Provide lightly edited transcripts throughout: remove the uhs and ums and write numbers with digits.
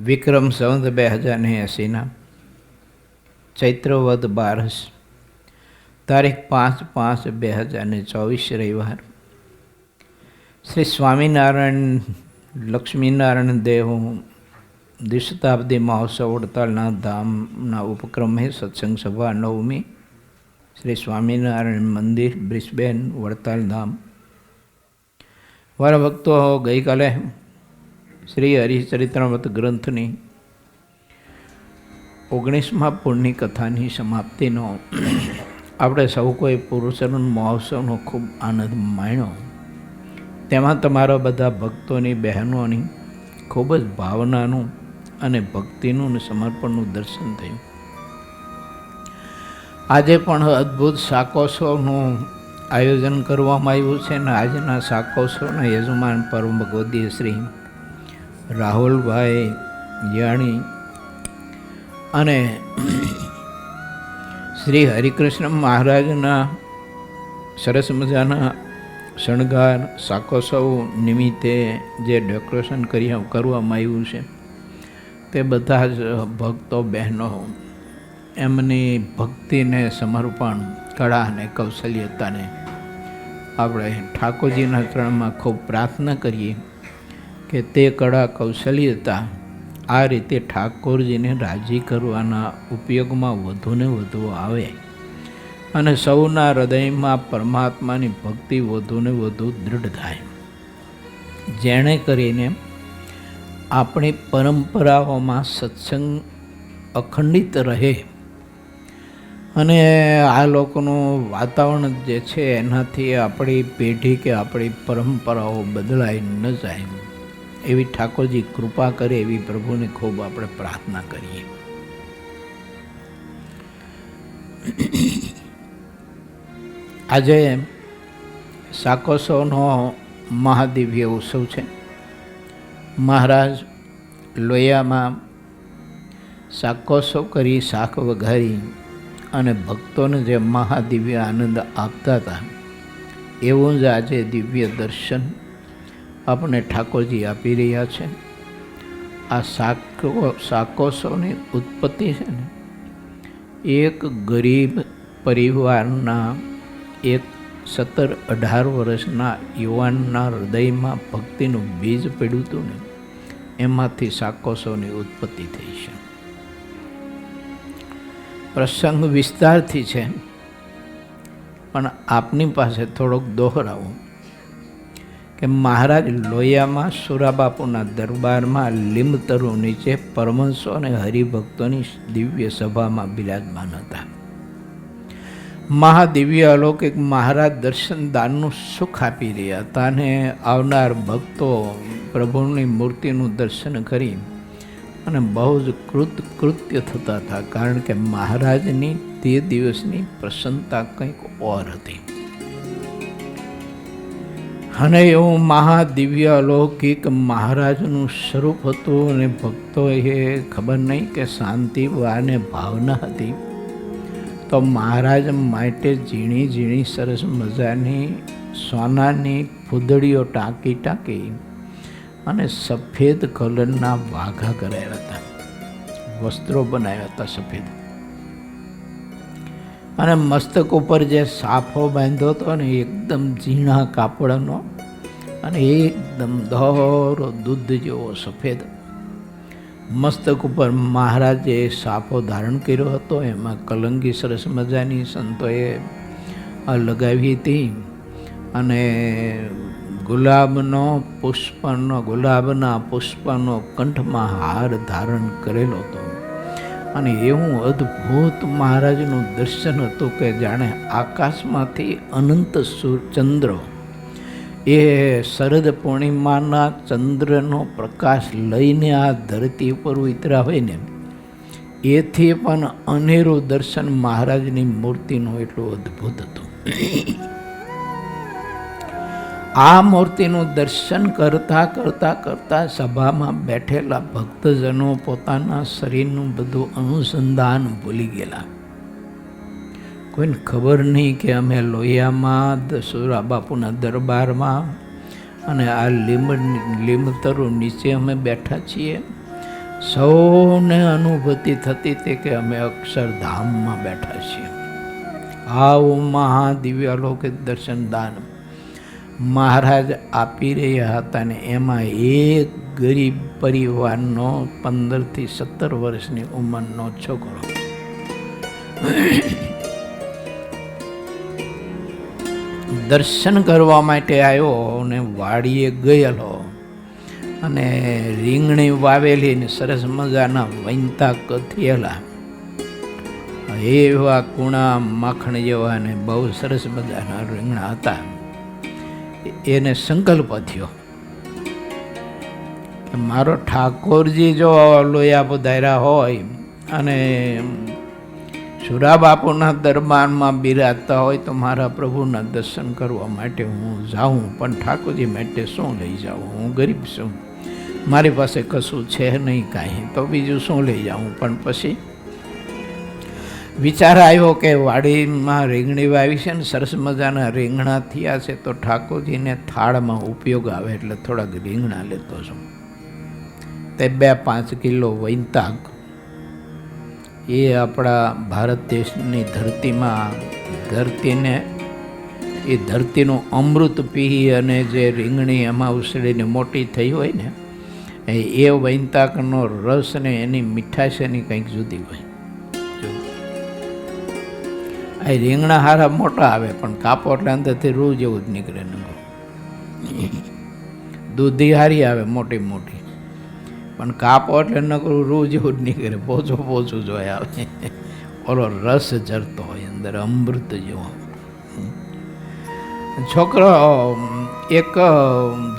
વિક્રમ સંવત 2080 ચૈત્ર વદ 12 તારીખ 5/5/2024 રવિવાર. શ્રી સ્વામિનારાયણ લક્ષ્મીનારાયણ દેવ દ્વિશતાબ્દી મહોત્સવ વડતાલના ધામના ઉપક્રમે સત્સંગ સભા 9મી શ્રી સ્વામિનારાયણ મંદિર બ્રિસ્બેન વડતાલ ધામ. વારા ભક્તો, ગઈકાલે શ્રી હરિચરિત્રામૃત ગ્રંથની 19મા પૂર્ણિ કથાની સમાપ્તિનો આપણે સૌ કોઈ પુરુષોત્તમ મહોત્સવનો ખૂબ આનંદ માણ્યો. તેમાં તમારા બધા ભક્તોની, બહેનોની ખૂબ જ ભાવનાનું અને ભક્તિનું અને સમર્પણનું દર્શન થયું. આજે પણ અદ્ભુત શાકોત્સવનું આયોજન કરવામાં આવ્યું છે અને આજના શાકોત્સવના યજમાન પરમ ભગવદીય શ્રી રાહુલભાઈ યાણી અને શ્રી હરિકૃષ્ણ મહારાજના સરસ મજાના શણગાર શાકોત્સવ નિમિત્તે જે ડેકોરેશન કરવામાં આવ્યું છે તે બધા જ ભક્તો બહેનો એમની ભક્તિને, સમર્પણ, કળા અને કૌશલ્યતાને આપણે ઠાકોરજીના ચરણમાં ખૂબ પ્રાર્થના કરીએ કે તે કળા, કૌશલ્યતા આ રીતે ઠાકોરજીને રાજી કરવાના ઉપયોગમાં વધુને વધુ આવે અને સૌના હૃદયમાં પરમાત્માની ભક્તિ વધુને વધુ દૃઢ થાય, જેણે કરીને આપણી પરંપરાઓમાં સત્સંગ અખંડિત રહે અને આ લોકોનું વાતાવરણ જે છે એનાથી આપણી પેઢી કે આપણી પરંપરાઓ બદલાઈ ન જાય એવી ઠાકોરજી કૃપા કરે એવી પ્રભુને ખૂબ આપણે પ્રાર્થના કરીએ. આજે શાકોત્સવનો મહાદિવ્ય ઉત્સવ છે. મહારાજ લોહિયામાં શાકોત્સવ કરી, શાક વઘારી અને ભક્તોને જે મહાદિવ્ય આનંદ આપતા હતા એવું જ આજે દિવ્ય દર્શન આપણે ઠાકોરજી આપી રહ્યા છે. આ શાકોત્સવની ઉત્પત્તિ છે ને એક ગરીબ પરિવારના એક 17-18 વર્ષના યુવાનના હૃદયમાં ભક્તિનું બીજ પડ્યું હતું ને એમાંથી શાકોત્સવની ઉત્પત્તિ થઈ છે. પ્રસંગ વિસ્તારથી છે પણ આપની પાસે થોડોક દોહરાવું કે મહારાજ લોહિયામાં સુરાબાપુના દરબારમાં લીંબતરુ નીચે પરમહંસો અને હરિભક્તોની દિવ્ય સભામાં બિરાજમાન હતા. મહાદિવ્ય અલૌકિક મહારાજ દર્શન દાનનું સુખ આપી રહ્યા હતા અને આવનાર ભક્તો પ્રભુની મૂર્તિનું દર્શન કરી અને બહુ જ કૃત્ય થતા હતા, કારણ કે મહારાજની તે દિવસની પ્રસન્નતા કંઈક ઓર હતી. અને એવું મહાદિવ્ય અલૌકિક મહારાજનું સ્વરૂપ હતું અને ભક્તોએ ખબર નહીં કે શાંતિ અને ભાવના હતી તો મહારાજ માટે ઝીણી ઝીણી સરસ મજાની સોનાની ફૂદડીઓ ટાંકી અને સફેદ કલરના વાઘા કરાયા હતા, વસ્ત્રો બનાવ્યા હતા સફેદ, અને મસ્તક ઉપર જે સાફો બાંધ્યો હતો ને એકદમ ઝીણા કાપડનો અને એકદમ દોરો દૂધ જેવો સફેદ મસ્તક ઉપર મહારાજે સાફો ધારણ કર્યો હતો. એમાં કલંગી સરસ મજાની સંતોએ લગાવી હતી અને ગુલાબના પુષ્પનો કંઠમાં હાર ધારણ કરેલો હતો. અને એવું અદ્ભુત મહારાજનું દર્શન હતું કે જાણે આકાશમાંથી અનંત ચંદ્ર, એ શરદ પૂર્ણિમાના ચંદ્રનો પ્રકાશ લઈને આ ધરતી ઉપર ઉતર્યા હોય ને એથી પણ અનેરું દર્શન મહારાજની મૂર્તિનું એટલું અદ્ભુત હતું. આ મૂર્તિનું દર્શન કરતા સભામાં બેઠેલા ભક્તજનો પોતાના શરીરનું બધું અનુસંધાન ભૂલી ગયેલા. કોઈને ખબર નહીં કે અમે લોહિયામાં સુરાબાપુના દરબારમાં અને આ લીંબતરુ નીચે અમે બેઠા છીએ સૌને અનુભૂતિ થતી હતી કે અમે અક્ષરધામમાં બેઠા છીએ. આવું મહાદિવ્ય અલૌકિક દર્શન દાન મહારાજ આપી રહ્યા હતા ને એમાં એક ગરીબ પરિવારનો 15 થી 17 વર્ષની ઉંમરનો છોકરો દર્શન કરવા માટે આવ્યો ને વાડીએ ગયેલો અને રીંગણી વાવેલી ને સરસ મજાના વંતા કથિયેલા એવા કુણા માખણ જેવા ને બહુ સરસ મજાના રીંગણા હતા. એને સંકલ્પ થયો કે મારો ઠાકોરજી જો લોયા પધાર્યા હોય અને સુરા બાપુના દરબારમાં બિરાજતા હોય તો મારા પ્રભુના દર્શન કરવા માટે હું જાઉં, પણ ઠાકોરજી માટે શું લઈ જાઉં? હું ગરીબ છું, મારી પાસે કશું છે નહીં કાંઈ, તો બીજું શું લઈ જાઉં? પણ પછી વિચાર આવ્યો કે વાડીમાં રીંગણી વાવી છે ને સરસ મજાના રીંગણા થયા છે તો ઠાકોરજીને થાળમાં ઉપયોગ આવે એટલે થોડાક રીંગણા લેતો છું. તે 2-5 કિલો વૈંતાક એ આપણા ભારત દેશની ધરતીમાં ધરતીનું અમૃત પી અને જે રીંગણી એમાં ઉછળીને મોટી થઈ હોય ને એ વૈંતાકનો રસ ને એની મીઠાશ એની કંઈક જુદી હોય. આ રીંગણા હારા મોટા આવે પણ કાપો એટલે અંદરથી રૂ જેવું જ નીકળે. દૂધી હારી આવે મોટી મોટી, પણ કાપો એટલે નકરું રૂ જેવું જ નીકળે, પોચું જોઈ આવે. ઓલો રસ જરતો હોય અંદર અમૃત જેવો. છોકરો એક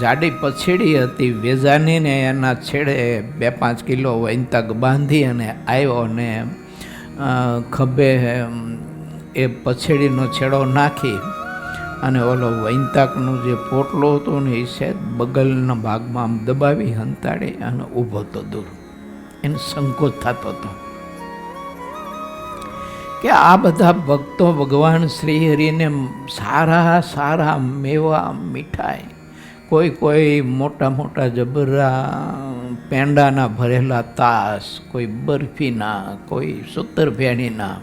જાડી પછેડી હતી વેજાની ને એના છેડે 2-5 કિલો વૈંતાક બાંધી અને આવ્યો ને ખભે એ પછેડીનો છેડો નાખી અને ઓલો વૈંતાકનું જે પોટલો હતો ને એ છે બગલના ભાગમાં આમ દબાવી હંતાડી અને ઊભો તો દૂર. એને સંકોચ થતો હતો કે આ બધા ભક્તો ભગવાન શ્રી હરિને સારા મેવા મીઠાઈ, કોઈ મોટા જબરા પેંડાના ભરેલા તાસ, કોઈ બરફીના, કોઈ સૂતરફેણીના,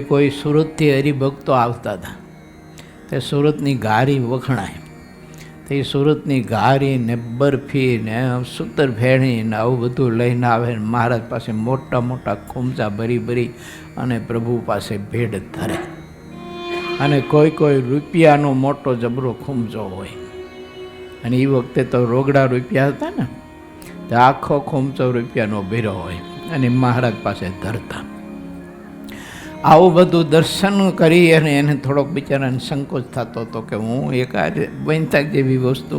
કોઈ સુરતથી હરિભક્તો આવતા હતા. તે સુરતની ઘારી વખણાય, તે સુરતની ઘારી ને બરફી ને સૂતરફેણી ને આવું બધું લઈને આવે. મહારાજ પાસે મોટા ખૂમચા ભરી અને પ્રભુ પાસે ભેટ ધરે. અને કોઈ રૂપિયાનો મોટો જબરો ખૂમચો હોય, અને એ વખતે તો રોગડા રૂપિયા હતા ને, તો આખો ખૂમચો રૂપિયાનો ભેરો હોય અને મહારાજ પાસે ધરતા. આવું બધું દર્શન કરી અને એને થોડોક બિચારાને સંકોચ થતો હતો કે હું એકાદ વૈંતાક જેવી વસ્તુ,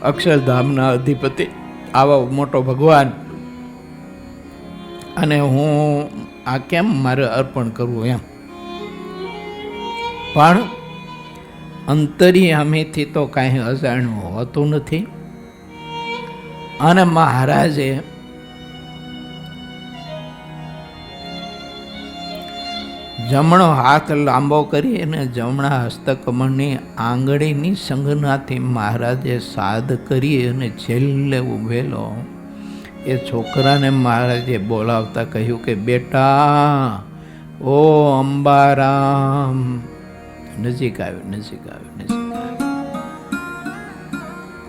અક્ષરધામના અધિપતિ, આવો મોટો ભગવાન, અને હું આ કેમ મારે અર્પણ કરવું એમ. પણ અંતરિયામીથી તો કાંઈ અજાણ્યું હોતું નથી. અને મહારાજે જમણો હાથ લાંબો કરી અને જમણા હસ્તકમળની આંગળીની સંઘનાથી મહારાજે સાદ કરી અને છેલ્લે ઊભેલો એ છોકરાને મહારાજે બોલાવતા કહ્યું કે બેટા, ઓ અંબારામ. નજીક આવ્યો.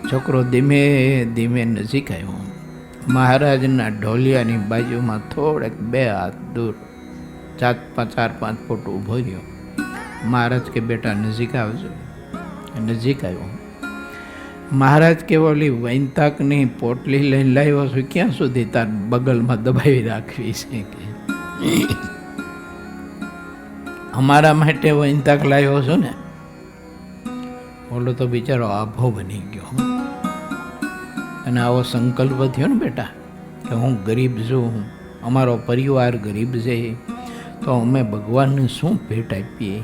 છોકરો ધીમે નજીક આવ્યો. મહારાજના ઢોલિયાની બાજુમાં થોડેક 2 હાથ દૂર 4-5 ફૂટ ઊભો રહ્યો. મહારાજ કે બેટા નજીક આવજો. નજીક આવ્યો. મહારાજ કે ઓલી વૈંતાકની પોટલી લઈને લાવ્યો છું, ક્યાં સુધી તાર બગલમાં દબાવી રાખવી છે કે અમારા માટે વૈંતાક લાવ્યો છો ને? ઓલો તો બિચારો આભો બની ગયો. અને આવો સંકલ્પ થયો ને બેટા કે હું ગરીબ છું, અમારો પરિવાર ગરીબ છે, તો અમે ભગવાનને શું ભેટ આપીએ?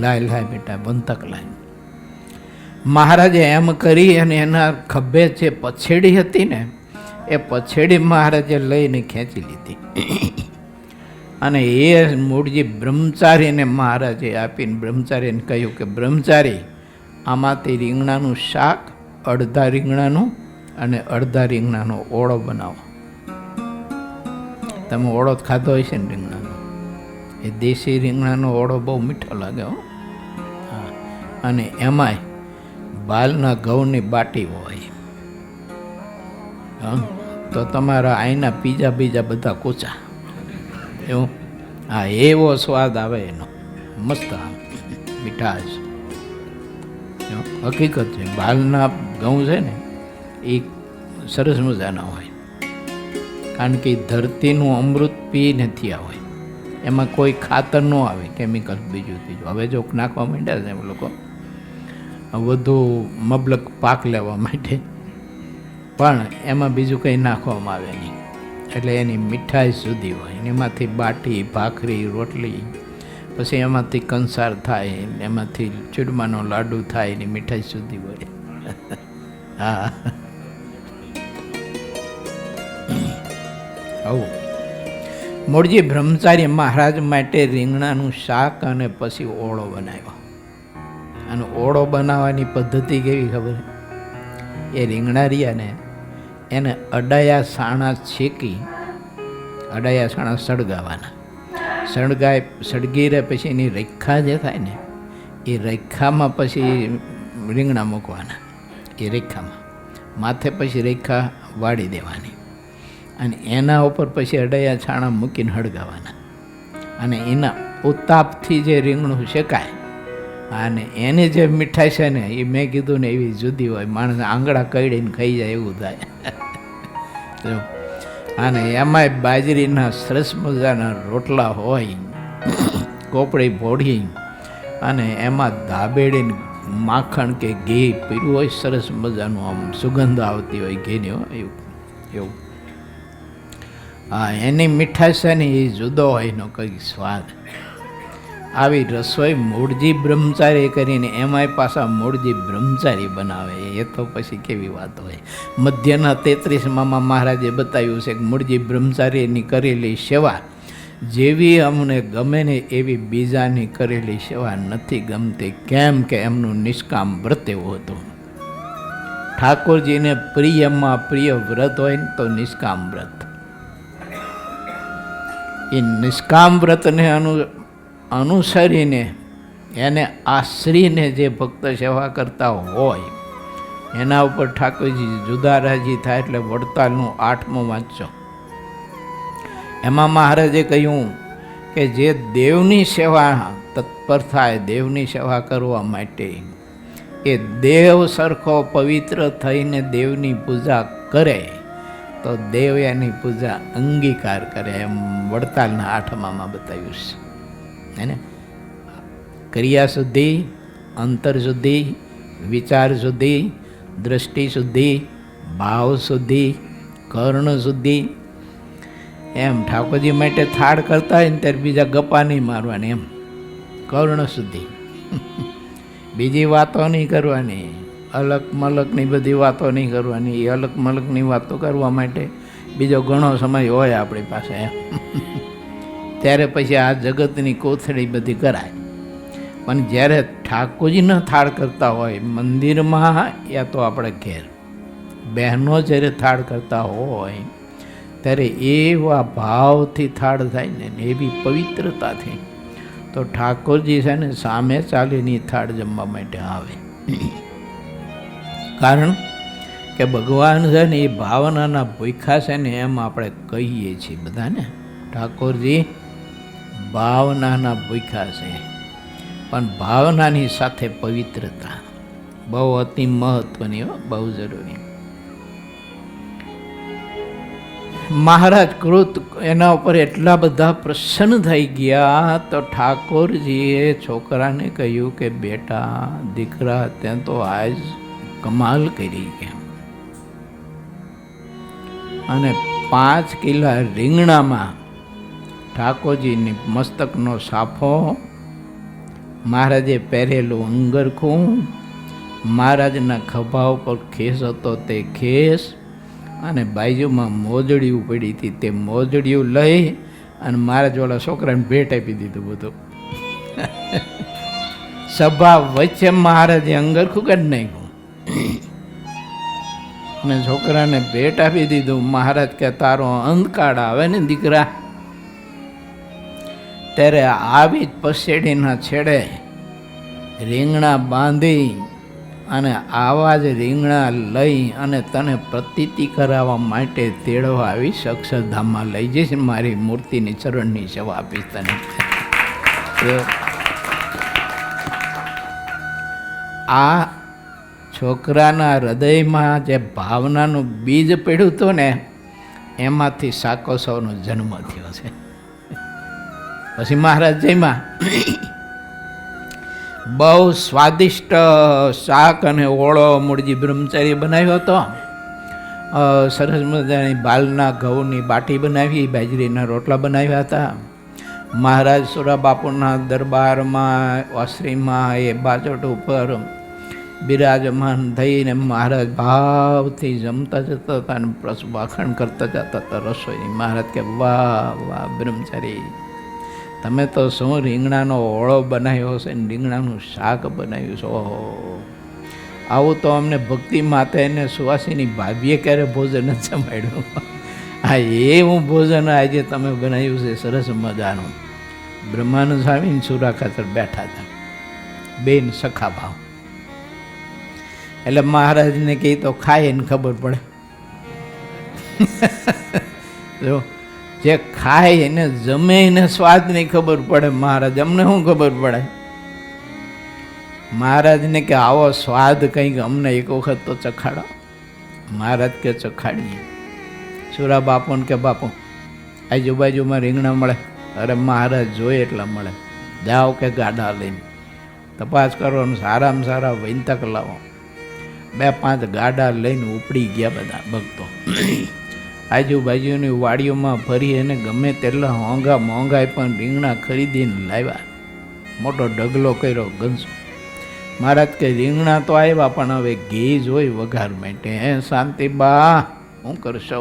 લાય બેટા વૈંતાક લાય. મહારાજે એમ કરી અને એના ખભે જે પછેડી હતી ને એ પછેડી મહારાજે લઈને ખેંચી લીધી. અને એ મૂળજી બ્રહ્મચારીને મહારાજે આપીને બ્રહ્મચારીને કહ્યું કે બ્રહ્મચારી, આમાંથી રીંગણાનું શાક, અડધા રીંગણાનું અને અડધા રીંગણાનો ઓળો બનાવો. તમે ઓળો ખાધો હોય છે ને રીંગણાનો, એ દેશી રીંગણાનો ઓળો બહુ મીઠો લાગે હો. હા, અને એમાંય બાલના ઘઉંની બાટી હોય. હા, તો તમારા આઈના પીઝા બીજા બધા કૂચા એવું. હા, એવો સ્વાદ આવે એનો, મસ્ત મીઠાશ. હકીકત છે, બાલના ઘઉં છે ને એ સરસ મજાના હોય, કારણ કે ધરતીનું અમૃત પીને થયા હોય, એમાં કોઈ ખાતર ન આવે, કેમિકલ બીજું ત્રીજું. હવે જો નાખવા માંડ્યા છે એમ લોકો વધુ મબલક પાક લેવા માટે, પણ એમાં બીજું કંઈ નાખવામાં આવે નહીં, એટલે એની મીઠાઈ સુધી હોય. એમાંથી બાટી, ભાખરી, રોટલી, પછી એમાંથી કંસાર થાય, એમાંથી ચૂરમાનો લાડુ થાય, એની મીઠાઈ સુધી હોય. હા, આવું મૂળજી બ્રહ્મચારી મહારાજ માટે રીંગણાનું શાક અને પછી ઓળો બનાવ્યો. અને ઓળો બનાવવાની પદ્ધતિ કેવી ખબર? એ રીંગણા રહ્યા ને એને અડાયા સાણા છેકી, અડાયા સાણા સળગાવાના. સળગી રહે પછી એની રેખા જે થાય ને, એ રેખામાં પછી રીંગણા મૂકવાના. એ રેખામાં માથે પછી રેખા વાળી દેવાની, અને એના ઉપર પછી અડાયા છાણા મૂકીને હળગાવાના. અને એના ઉતાપથી જે રીંગણું શેકાય, અને એની જે મીઠાઈ છે ને એ મેં કીધું ને એવી જુદી હોય, માણસ આંગળા કડીને ખાઈ જાય એવું થાય. અને એમાંય બાજરીના સરસ મજાના રોટલા હોય, કોપડી ભોળી, અને એમાં દાબેડીને માખણ કે ઘી પીરું હોય, સરસ મજાનું આમ સુગંધ આવતી હોય ઘીની હોય એવું. હા, એની મીઠાઈ છે ને એ જુદો હોય એનો કંઈક સ્વાદ. આવી રસોઈ મૂળજી બ્રહ્મચારી કરીને એમાંય પાછા મૂળજી બ્રહ્મચારી બનાવે, એ તો પછી કેવી વાત હોય. મધ્યના 33માં મહારાજે બતાવ્યું છે કે મૂળજી બ્રહ્મચારીની કરેલી સેવા જેવી અમને ગમે ને એવી બીજાની કરેલી સેવા નથી ગમતી. કેમ કે એમનું નિષ્કામ વ્રત એવું હતું. ઠાકોરજીને પ્રિયમાં પ્રિય વ્રત હોય ને તો નિષ્કામ વ્રત. એ નિષ્કામ વ્રતને અનુસરીને એને આશરીને જે ભક્ત સેવા કરતા હોય એના ઉપર ઠાકોરજી જુદા રાજી થાય. એટલે વડતાલનું 8મું વાંચો, એમાં મહારાજે કહ્યું કે જે દેવની સેવા તત્પર થાય, દેવની સેવા કરવા માટે, એ દેવ સરખો પવિત્ર થઈને દેવની પૂજા કરે તો દેવ એની પૂજા અંગીકાર કરે. એમ વડતાલના 8મામાં બતાવ્યું છે એને. ક્રિયા શુદ્ધિ, અંતર શુદ્ધિ, વિચાર શુદ્ધિ, દ્રષ્ટિ શુદ્ધિ, ભાવ શુદ્ધિ, કર્ણ શુદ્ધિ. એમ ઠાકોરજી માટે થાળ કરતા હોય ને ત્યારે બીજા ગપ્પા નહીં મારવાની, એમ કર્ણ શુદ્ધિ. બીજી વાતો નહીં કરવાની, અલગ મલકની બધી વાતો નહીં કરવાની. એ અલગ મલકની વાતો કરવા માટે બીજો ઘણો સમય હોય આપણી પાસે, ત્યારે પછી આ જગતની કોથળી બધી કરાય. પણ જ્યારે ઠાકોરજીનો થાળ કરતા હોય મંદિરમાં યા તો આપણે ઘેર, બહેનો જ્યારે થાળ કરતા હોય ત્યારે એવા ભાવથી થાળ થાય ને એવી પવિત્રતાથી, તો ઠાકોરજી છે ને સામે ચાલીની થાળ જમવા માટે આવે. કારણ કે ભગવાન છે ને એ ભાવનાના ભૂખ્યા છે ને, એમ આપણે કહીએ છીએ બધાને. ઠાકોરજી ભાવનાના ભૂખ્યા છે, પણ ભાવનાની સાથે પવિત્રતા બહુ અતિ મહત્વની, બહુ જરૂરી. મહારાજ કૃત એના ઉપર એટલા બધા પ્રસન્ન થઈ ગયા તો ઠાકોરજીએ છોકરાને કહ્યું કે બેટા, દીકરા, ત્યાં તો આજ કમાલ કરી ગયા. અને 5 કિલા રીંગણામાં ઠાકોરજીની મસ્તકનો સાફો, મહારાજે પહેરેલું અંગરખું, મહારાજના ખભા ઉપર ખેસ હતો તે ખેસ, અને બાજુમાં મોજડિયું પડી હતી તે મોજડિયું લઈ અને મહારાજવાળા છોકરાને ભેટ આપી દીધું બધું. સભા વચ્ચે મહારાજે અંગરખું કાઢી નાખ્યું. અને છોકરાને ભેટ આપી દીધું. મહારાજ કે તારો અંધકાળ આવે ને દીકરા, ત્યારે આવી જ પસેડીના છેડે રીંગણા બાંધી અને આવા જ રીંગણા લઈ અને તને પ્રતીતિ કરાવવા માટે તેડવા આવીશ, અક્ષરધામમાં લઈ જઈશ, મારી મૂર્તિની ચરણની સેવા આપીશ તને. આ છોકરાના હૃદયમાં જે ભાવનાનું બીજ પડ્યું હતું ને, એમાંથી સાકોસવનો જન્મ થયો છે. પછી મહારાજ જયમાં બહુ સ્વાદિષ્ટ શાક અને ઓળો મૂળજી બ્રહ્મચારી બનાવ્યો હતો. સરસ મજાની બાલના ઘઉંની બાટી બનાવી, બાજરીના રોટલા બનાવ્યા હતા. મહારાજ સુરાબાપુના દરબારમાં ઓસરીમાં એ બાજોટ ઉપર બિરાજમાન થઈને મહારાજ ભાવથી જમતા જતા હતા અને પ્રસવાખણ કરતા જતા હતા રસોઈની. મહારાજ કે વાહ વાહ બ્રહ્મચારી, તમે તો શું રીંગણાનો ઓળો બનાવ્યો છે ને રીંગણાનું શાક બનાવ્યું છે. ઓહો, આવું તો અમને ભક્તિ માતા એને સુવાસીની ભાભીએ ક્યારે ભોજન જ જમાડ્યું. હા, એવું ભોજન આજે તમે બનાવ્યું છે સરસ મજાનું. બ્રહ્માનંદ સ્વામી સુરા ખાતર બેઠા હતા, બેન સખા ભાવ. એટલે મહારાજને કહી તો ખાય એને ખબર પડે. જો જે ખાય એને જમે એને સ્વાદની ખબર પડે. મહારાજ અમને શું ખબર પડે? મહારાજને કે આવો સ્વાદ કંઈક અમને એક વખત તો ચખાડો. મહારાજ કે ચખાડીએ. સુરા બાપુને કે બાપુ આજુબાજુમાં રીંગણા મળે? અરે મહારાજ જોઈએ એટલા મળે. જાઓ કે ગાડા લઈને તપાસ કરો ને સારામાં સારા વૈંતક લાવો. 2-5 ગાડા લઈને ઉપડી ગયા બધા ભક્તો. આજુબાજુની વાડીઓમાં ફરી એને ગમે તેટલા મોંઘા મોંઘાઈ પણ રીંગણા ખરીદીને લાવ્યા. મોટો ઢગલો કર્યો ગંસો. મહારાજ કે રીંગણા તો આવ્યા પણ હવે ઘી જોઈ વઘાર માટે. હે શાંતિબા, હું કરશો?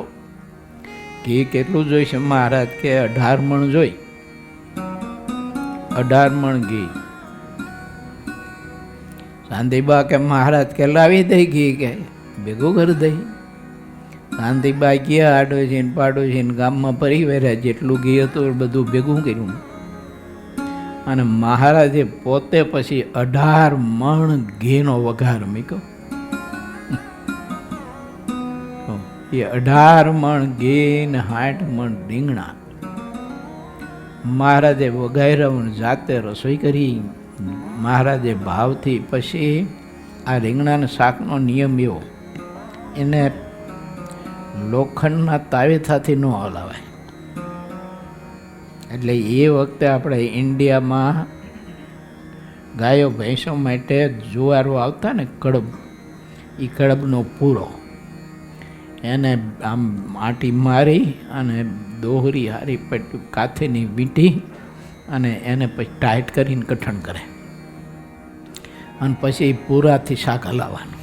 ઘી કેટલું જોઈશે? મહારાજ કે 18 મણ જોઈ. 18 મણ ઘી. શાંતિબા કે મહારાજ કે લાવી દઈ ઘી, કે ભેગું કરી દઈ. શાંતિબા ગયા આડોશી પાડોશી ગામમાં પરિવાર્યા, જેટલું ઘી હતું બધું ભેગું કર્યું. અને મહારાજે પોતે પછી 18 મણ ઘીનો વઘાર મૂક્યો. એ 18 મણ ઘી ને 60 મણ રીંગણા મહારાજે વઘાર્યા, જાતે રસોઈ કરી. મહારાજે ભાવથી પછી આ રીંગણાના શાકનો નિયમ એવો, એને લોખંડના તાવેથાથી ન હલાવાય. એટલે એ વખતે આપણે ઇન્ડિયામાં ગાયો ભેંસો માટે જુવારો આવતા ને કડબ, એ કડબનો પૂરો એને આમ માટી મારી અને દોહરી હારી પટ્ટી કાથીની વીંટી અને એને પછી ટાઈટ કરીને કઠણ કરે અને પછી પૂરાથી શાક હલાવવાનું.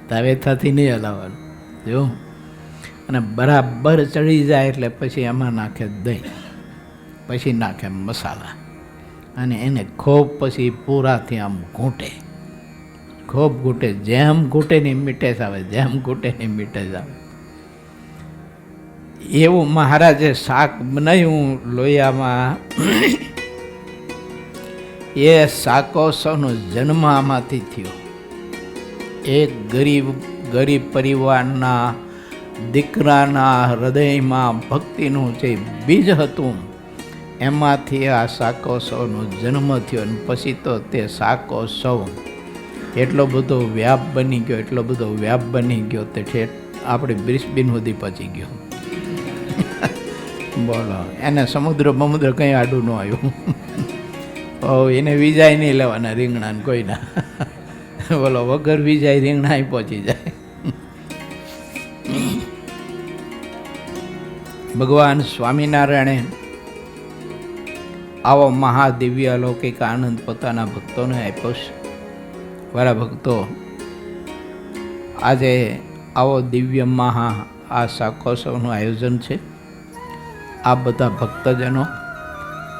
તાવેથાથી નહીં હલાવવાનું. જો અને બરાબર ચડી જાય એટલે પછી એમાં નાખે દહીં, પછી નાખે મસાલા અને એને ખૂબ પછી પૂરાથી આમ ઘૂંટે, ખૂબ ઘૂંટે. જેમ ઘૂંટેની મીઠાશ આવે, જેમ ઘૂંટેની મીઠાશ આવે. એવું મહારાજે શાક બનાવ્યું લોહિયામાં. એ શાકોત્સવનો જન્મ આમાંથી થયો. એક ગરીબ પરિવારના દીકરાના હૃદયમાં ભક્તિનું જે બીજ હતું, એમાંથી આ શાકોત્સવનો જન્મ થયો. અને પછી તો તે શાકોત્સવ એટલો બધો વ્યાપ બની ગયો, એટલો બધો વ્યાપ બની ગયો તે ઠેઠ આપણે બ્રિસ્બેન સુધી પહોંચી ગયો. બોલો, એને સમુદ્ર બમુદ્ર કંઈ આડું ન આવ્યું. એને વિજાય નહીં લેવાના રીંગણાને કોઈના. બોલો, વગર વિજાય રીંગણા પહોંચી જાય. ભગવાન સ્વામિનારાયણે આવો મહાદિવ્ય અલૌકિક આનંદ પોતાના ભક્તોને આપ્યો છે. મારા ભક્તો, આજે આવો દિવ્ય આ શાકોત્સવનું આયોજન છે. આ બધા ભક્તજનો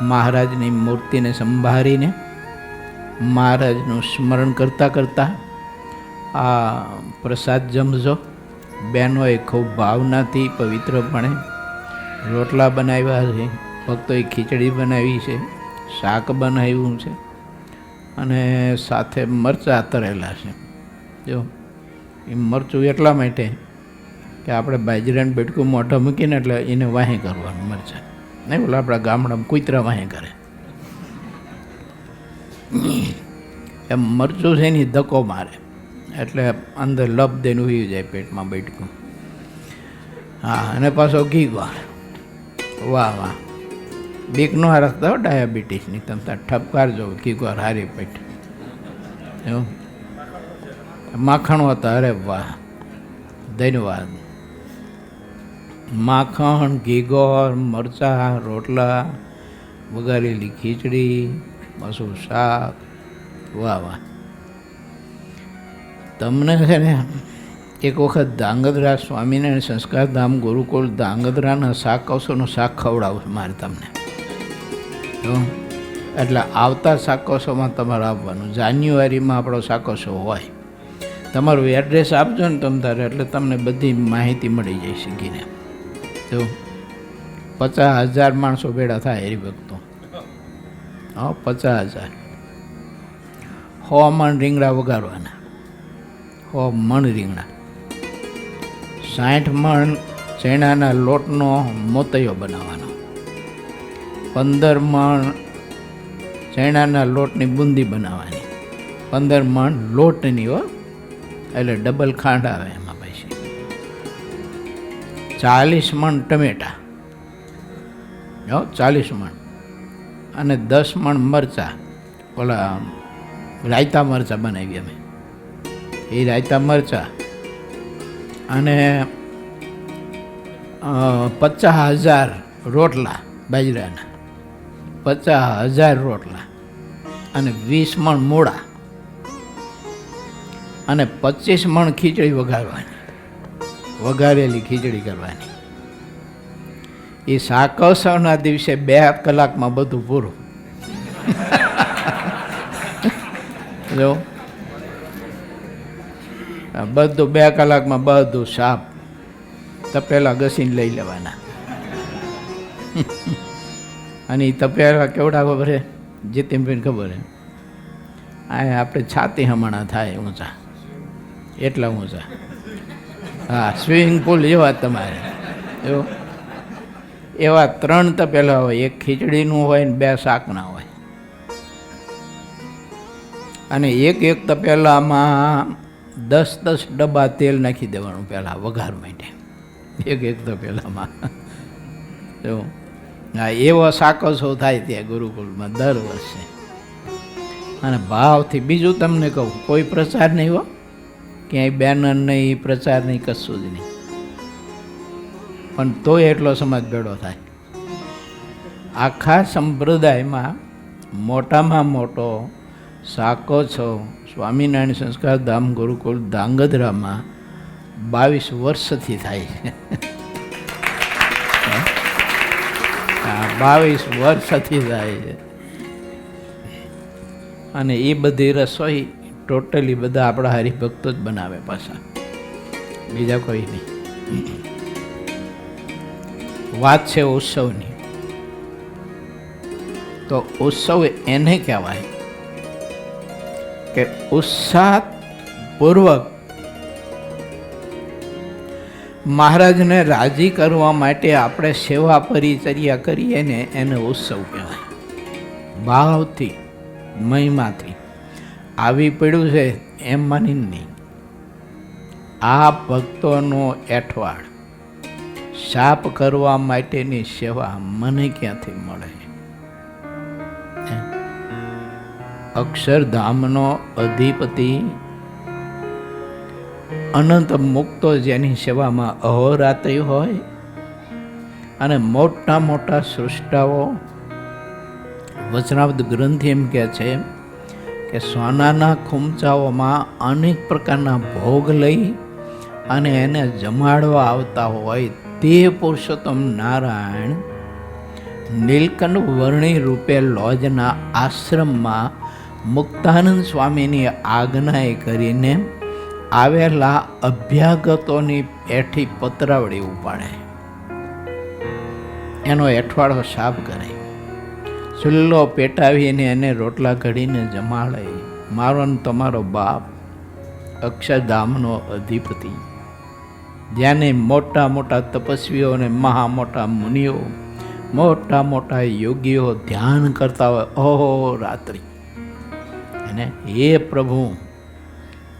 મહારાજની મૂર્તિને સંભાળીને મહારાજનું સ્મરણ કરતાં કરતાં આ પ્રસાદ જમજો. બહેનોએ ખૂબ ભાવનાથી પવિત્રપણે રોટલા બનાવ્યા છે, ભક્તોએ ખીચડી બનાવી છે, શાક બનાવ્યું છે અને સાથે મરચાં તરેલા છે. જો એ મરચું એટલા માટે કે આપણે બાજરાનું બેટકું મોઢા મૂકીને એટલે એને વાહે કરવાનું મરચાં, નહીં બોલો આપણા ગામડામાં કૂતરા વાહે કરે એમ મરચું છે એની ધક્કો મારે એટલે અંદર લપ દઈને ઉઈ જાય પેટમાં બેટકું. હા, અને પાછો ઘી ગોળ. વાહ વાહ, બીક ન રાખતા હો ડાયાબિટીસની, તમે તાર ઠપકારજો ઘી ગોળ હારી પેટ. એવું માખણ હતા, અરે વાહ, ધન્યવાદ. માખણ, ઘી ગોળ, મરચાં, રોટલા, વઘારેલી ખીચડી, પાછું શાક. વાહ વાહ. તમને છે ને એક વખત ધાંગધ્રા સ્વામિનારાયણ સંસ્કાર ધામ ગુરુકુળ ધાંગધ્રાના શાક કૌશોનું શાક ખવડાવું મારે તમને. એટલે આવતા શાકોત્સવમાં તમારે આવવાનું. જાન્યુઆરીમાં આપણો શાકોત્સવ હોય. તમારું એડ્રેસ આપજો ને તમ તારે, એટલે તમને બધી માહિતી મળી જાય શીખીને. તો 50,000 માણસો ભેળા થાય હરિભક્તો. હા, 50,000. 100 મણ રીંગણા વઘારવાના, 100 મણ રીંગણા. 60 મણ ચણાના લોટનો મોતૈયો બનાવવાનો, 15 મણ ચણાના લોટની બુંદી બનાવવાની, 15 મણ લોટની હો, એટલે ડબલ ખાંડ આવે એમાં પછી. 40 મણ ટમેટા, 40 મણ, અને 10 મણ મરચાં. ઓલા રાયતા મરચાં બનાવી અમે, એ રાયતા મરચાં. અને 50,000 રોટલા બાજરાના, 50,000 રોટલા, અને 20 મણ મૂળા, અને 25 મણ ખીચડી વઘારવાની, વઘારેલી ખીચડી કરવાની. એ શાકોત્સવના દિવસે 2 કલાકમાં બધું પૂરું. જો બધું 2 કલાકમાં બધું સાફ તપેલા ઘસીને લઈ લેવાના. અને એ તપેલા કેવડા ખબર છે જીતેનભાઈને ખબર છે? આ આપણે છાતી હમણાં થાય ઊંચા, એટલા ઊંચા. હા, સ્વિમિંગ પુલ જેવા તમારે એવું એવા 3 તપેલા હોય. એક ખીચડીનું હોય ને 2 શાકના હોય. અને એક તપેલામાં 10 ડબ્બા તેલ નાખી દેવાનું પહેલાં વઘાર માટે, એક તપેલામાં. જો હા, એવો શાકોત્સવ થાય ત્યાં ગુરુકુળમાં દર વર્ષે. અને ભાવથી બીજું તમને કહું, કોઈ પ્રચાર નહીં હો, ક્યાંય બેનર નહીં, પ્રચાર નહીં, કશું જ નહીં. પણ તોય એટલો સમાજ ભેળો થાય. આખા સંપ્રદાયમાં મોટામાં મોટો શાકોત્સવ સ્વામિનારાયણ સંસ્કાર ધામ ગુરુકુળ ધાંગધ્રામાં 22 વર્ષથી થાય છે. 22 વર્ષથી થાય છે. અને એ બધી રસોઈ ટોટલી બધા આપણા હરિભક્તો જ બનાવે પાછા, બીજા કોઈ નહીં. વાત છે ઉત્સવની, તો ઉત્સવ એને કહેવાય કે ઉત્સાહપૂર્વક મહારાજને રાજી કરવા માટે આપણે સેવા પરિચર્યા કરીએ ને, એને ઉત્સવ કહેવાય. ભાવથી, મહિમાથી આવી પડ્યું છે એમ માનીને નહીં. આ ભક્તોનો એઠવાડ સાફ કરવા માટેની સેવા મને ક્યાંથી મળે? અક્ષરધામનો અધિપતિ અનંત મુક્તો જેની સેવામાં અહોરાત્રિ હોય, અને મોટા મોટા સૃષ્ટાઓ વચનાવદ ગ્રંથિ એમ કહે છે કે સોનાના ખૂમચાઓમાં અનેક પ્રકારના ભોગ લઈ અને એને જમાડવા આવતા હોય તે પુરુષોત્તમ નારાયણ નીલકંઠ વર્ણી રૂપે લોજના આશ્રમમાં મુક્તાનંદ સ્વામીની આજ્ઞાએ કરીને આવેલા અભ્યાગતોની એઠી પતરાવડી ઉપાડે, એનો એઠવાડો સાફ કરે, ચૂલ્લો પેટાવીને એને રોટલા ઘડીને જમાડે. મારો ને તમારો બાપ અક્ષરધામનો અધિપતિ, જ્યાંને મોટા મોટા તપસ્વીઓ અને મહા મોટા મુનિઓ, મોટા મોટા યોગીઓ ધ્યાન કરતા હોય ઓહો રાત્રિ. અને એ પ્રભુ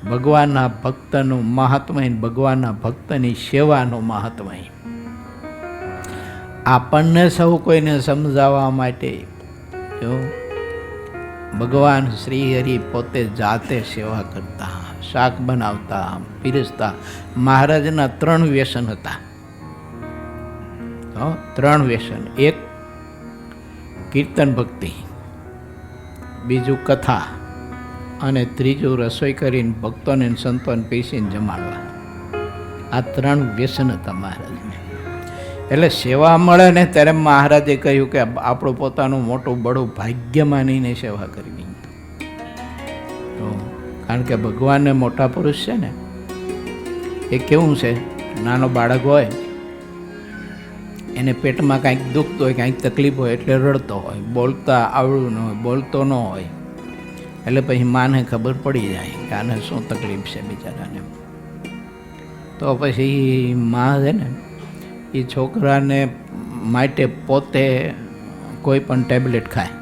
ભગવાનના ભક્તનું મહાત્મય, ભગવાનના ભક્તની સેવાનું મહાત્મય આપણને સૌ કોઈને સમજાવવા માટે જો ભગવાન શ્રી હરિ પોતે જાતે સેવા કરતા, શાક બનાવતા, પીરસતા. મહારાજના 3 વ્યસન હતા. 3 વ્યસન. એક કીર્તન ભક્તિ, બીજું કથા, અને ત્રીજું રસોઈ કરીને ભક્તોને સંતોને પીસીને જમાડવા. આ 3 વ્યસન હતા મહારાજને. એટલે સેવા મળે ને ત્યારે મહારાજે કહ્યું કે આપણું પોતાનું મોટું બડું ભાગ્ય માનીને સેવા કરવી. કારણ કે ભગવાનને મોટા પુરુષ છે ને, એ કેવું છે, નાનો બાળક હોય એને પેટમાં કાંઈક દુખતું હોય, કાંઈક તકલીફ હોય એટલે રડતો હોય, બોલતા આવડું ન હોય, બોલતો ન હોય, એટલે પછી માને ખબર પડી જાય કે આને શું તકલીફ છે બિચારાને. તો પછી મા છે ને એ છોકરાને માટે પોતે કોઈ પણ ટેબ્લેટ ખાય,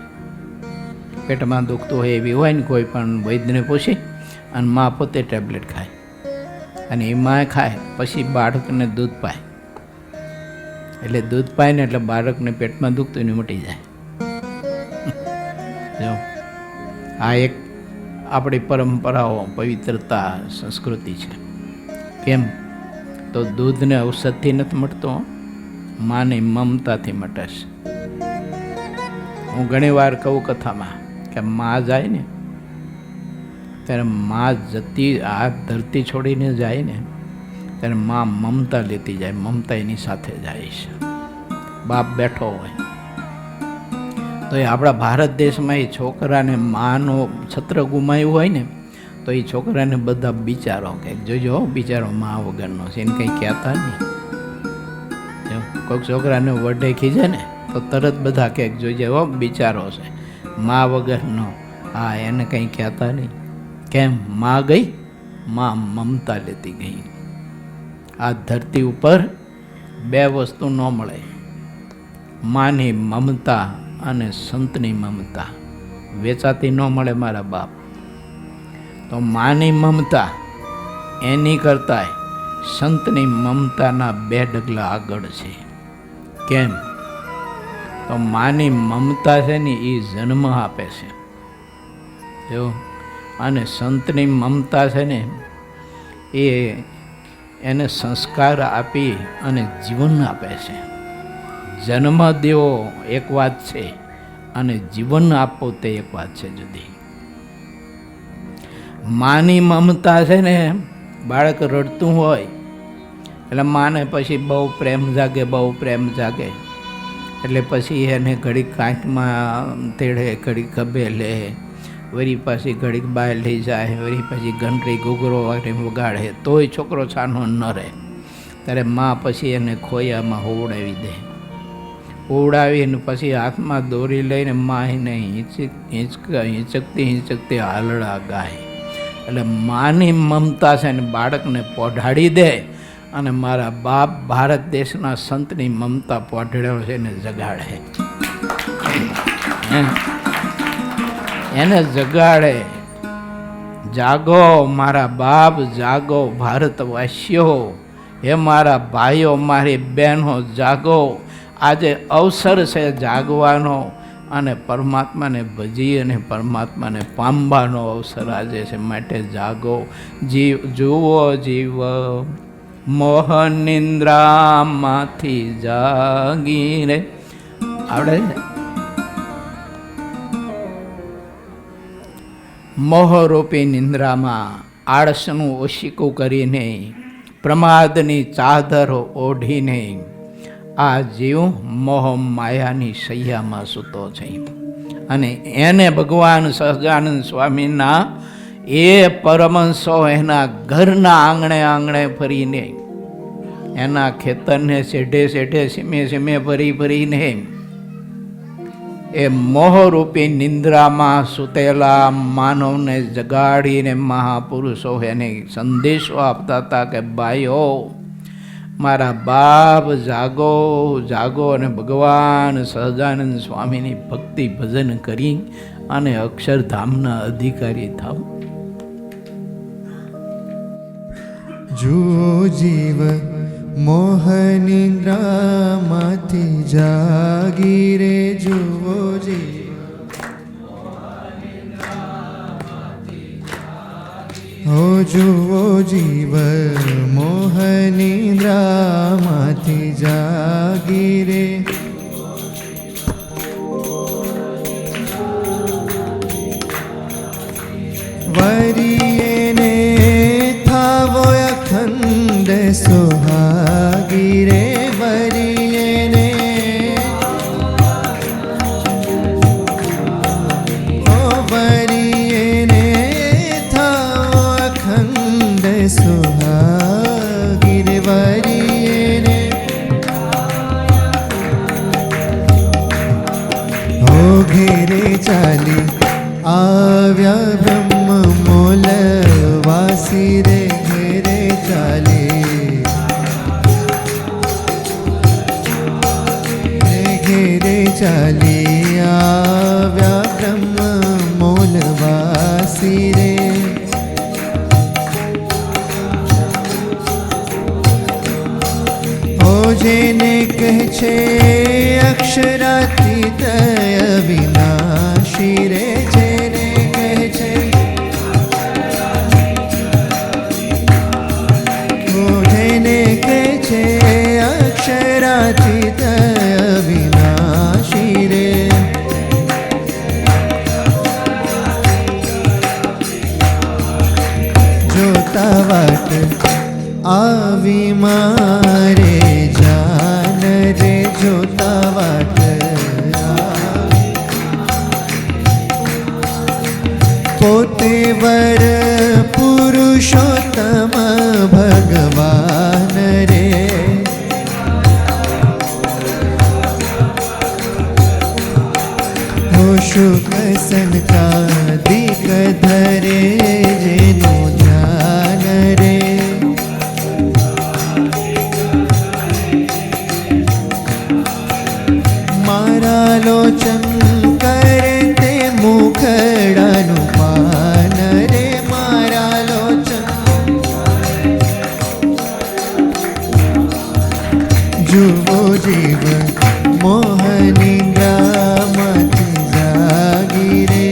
પેટમાં દુખતું હોય એવી હોય ને કોઈ પણ વૈદ્યને પૂછી, અને મા પોતે ટેબ્લેટ ખાય, અને એ મા ખાય પછી બાળકને દૂધ પાય. એટલે દૂધ પાય ને એટલે બાળકને પેટમાં દુખતું ને મટી જાય. જો આ એક આપણી પરંપરાઓ, પવિત્રતા, સંસ્કૃતિ છે. કેમ તો દૂધને ઔષધથી નથી મળતો, માની મમતાથી મટે છે. હું ઘણી વાર કહું કથામાં કે મા જાય ને ત્યારે મા જતી, આ ધરતી છોડીને જાય ને ત્યારે મા મમતા લેતી જાય, મમતા એની સાથે જાય છે. બાપ બેઠો હોય તો એ આપણા ભારત દેશમાં એ છોકરાને માનો છત્ર ગુમાવ્યું હોય ને તો એ છોકરાને બધા બિચારો કે જોજો બિચારો મા વગરનો છે, એને કંઈ કહેતા નહીં. કોઈક છોકરાને વડે ખીજે ને તો તરત બધા કે જોજે હો બિચારો છે, મા વગરનો. હા, એને કંઈ કહેતા નહીં. કેમ? મા ગઈ, મા મમતા લેતી ગઈ. આ ધરતી ઉપર 2 વસ્તુ ન મળે, માની મમતા અને સંતની મમતા. વેચાતી ન મળે મારા બાપ. તો માની મમતા એની કરતાંય સંતની મમતાના 2 ડગલા આગળ છે. કેમ? તો માની મમતા છે ને એ જન્મ આપે છે જો, અને સંતની મમતા છે ને એ એને સંસ્કાર આપી અને જીવન આપે છે. જન્મ દેવો એક વાત છે અને જીવન આપવો તે એક વાત છે જુદી. માની મમતા છે ને, બાળક રડતું હોય એટલે માને પછી બહુ પ્રેમ જાગે, બહુ પ્રેમ જાગે. એટલે પછી એને ઘડીક કાંઈકમાં તેડે, ઘડીક ખભે લે, વળી પાછી ઘડીક બહાર લઈ જાય, વળી પછી ઘંટડી ઘૂઘરો વગાડે, તોય છોકરો છાનો ન રહે. ત્યારે મા પછી એને ખોયામાં હોવડાવી દે. હોવડાવીને પછી હાથમાં દોરી લઈને મા એને હિંચકતી હાલડા ગાય. એટલે માની મમતા છે ને બાળકને પોઢાડી દે, અને મારા બાપ ભારત દેશના સંતની મમતા પોઢડ્યો છે ને જગાડે, એને જગાડે. જાગો મારા બાપ, જાગો ભારતવાસીઓ, હે મારા ભાઈઓ, મારી બહેનો જાગો. આજે અવસર છે જાગવાનો, અને પરમાત્માને ભજી અને પરમાત્માને પામવાનો અવસર આજે છે. માટે જાગો. જીવ જુઓ, જીવ મોહ નિંદ્રામાંથી જાગીને. આવડે છે? મોહરૂપી નિંદ્રામાં આળસનું ઓશિકું કરીને, પ્રમાદની ચાદર ઓઢીને આ જીવ મોહ માયાની સૈયામાં સૂતો છે. અને એને ભગવાન સહજાનંદ સ્વામીના એ પરમહંસો એના ઘરના આંગણે આંગણે ફરીને, એના ખેતરને શેઢે શેઢે સીમે સીમે ફરી ફરીને એ મોહરૂપી નિંદ્રામાં સૂતેલા માનવને જગાડીને મહાપુરુષો એને સંદેશો આપતા હતા કે ભાઈઓ, મારા બાપ જાગો જાગો અને ભગવાન સહજાનંદ સ્વામીની ભક્તિ ભજન કરી અને અક્ષરધામના અધિકારી થાવ. જુઓ જીવ મોહનિદ્રામાંથી જાગી રે, જુઓ જીવ હો, જુઓ જીવ મોહનિદ્રામાંથી જાગી રે. વરિયેને થાવો અખંડ સુહાગી રે, વરિયેને ઓ વરિયેને થાવો અખંડ સુહાગી રે, વરિયેને ઓ ઘેરે ચાલી આવ્યા બ્રહ્મ મોલ વાસી રે, ઘેરે ચાલી ઘેરે ચાલી આવ્યા બ્રહ્મ મોલ વાસી રે. ઓ જેને કહે છે અક્ષરાતીત અવિનાશી રે, જેને કહે છે ઓ જેને કહે છે અક્ષરાતીત અવિનાશી રે. જોતા વાટ આવી મારે જાન રે, જોતા વાટ પોતે વર પુરુષોત્તમ ભગવાન રે. હો શુક સનકાદિક ધરે જેનું ધ્યાન રે. મારા લોચન કરે તે મુખડાનું પાન રે, મારા લોચન જુઓ જીવ મોહનિદ્રામાંથી જાગી રે.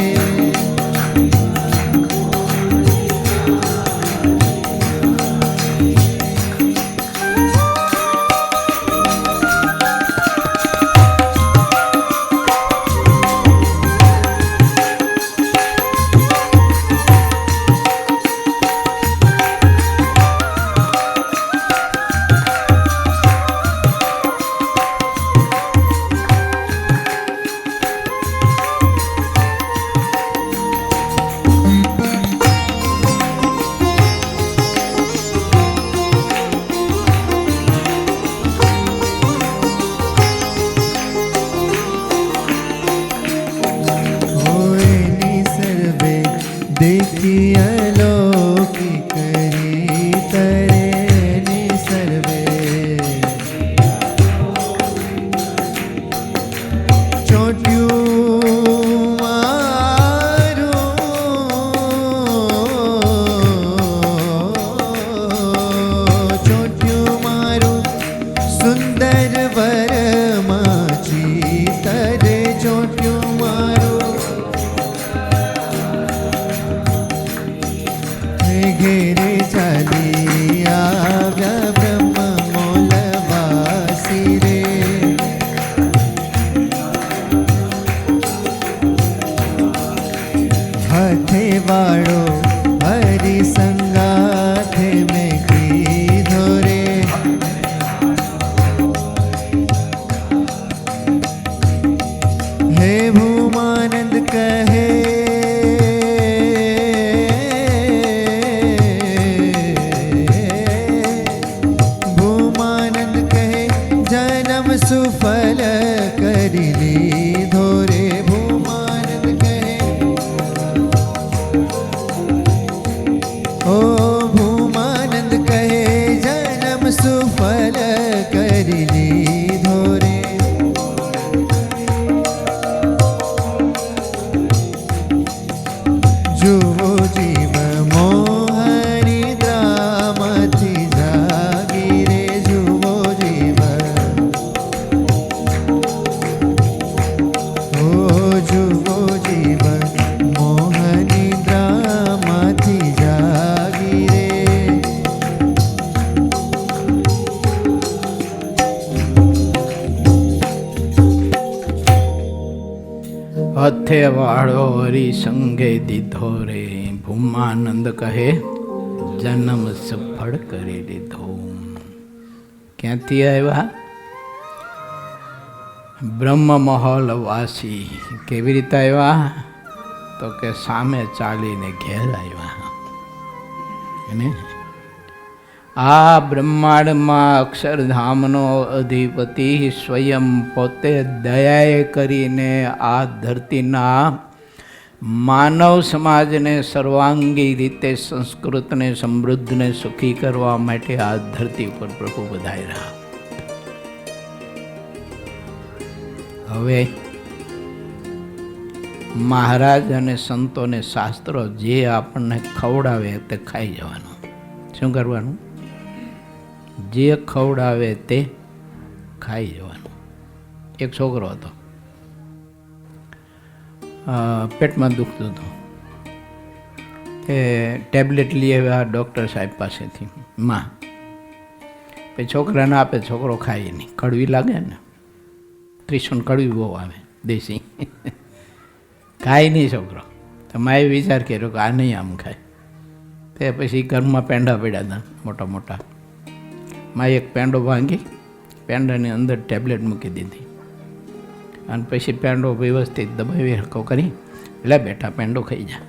હાથે વાળો હરી સંગે દીધો રે, ભૂમાનંદ કહે જન્મ સફળ કરી લીધો. ક્યાંથી આવ્યા? બ્રહ્મ મહોલ વાસી. કેવી રીતે આવ્યા? તો કે સામે ચાલીને ઘેર આવ્યા. અને આ બ્રહ્માંડમાં અક્ષરધામનો અધિપતિ સ્વયં પોતે દયાએ કરીને આ ધરતીના માનવ સમાજને સર્વાંગી રીતે સંસ્કૃતને સમૃદ્ધને સુખી કરવા માટે આ ધરતી પર પ્રભુ પધાર્યા. હવે મહારાજ અને સંતોને શાસ્ત્રો જે આપણને ખવડાવે તે ખાઈ જવાનું. શું કરવાનું? જે ખવડાવે તે ખાઈ જવાનું. એક છોકરો હતો, પેટમાં દુખતું હતું, તે ટેબ્લેટ લઈ આવ્યા ડૉક્ટર સાહેબ પાસેથી. માં પછી છોકરાને આપે, છોકરો ખાય નહીં, કડવી લાગે ને, ત્રિશુણ કડવી બહુ આવે દેશી, ખાય નહીં છોકરો. તો માએ વિચાર કર્યો કે આ નહીં આમ ખાય. તે પછી ઘરમાં પેંડા પડ્યા હતા મોટા મોટા. માએ એક પેંડો ભાંગી, પેંડાની અંદર ટેબ્લેટ મૂકી દીધી અને પછી પેંડો વ્યવસ્થિત દબાવી હરકો કરી, લે બેટા પેંડો ખાઈ જા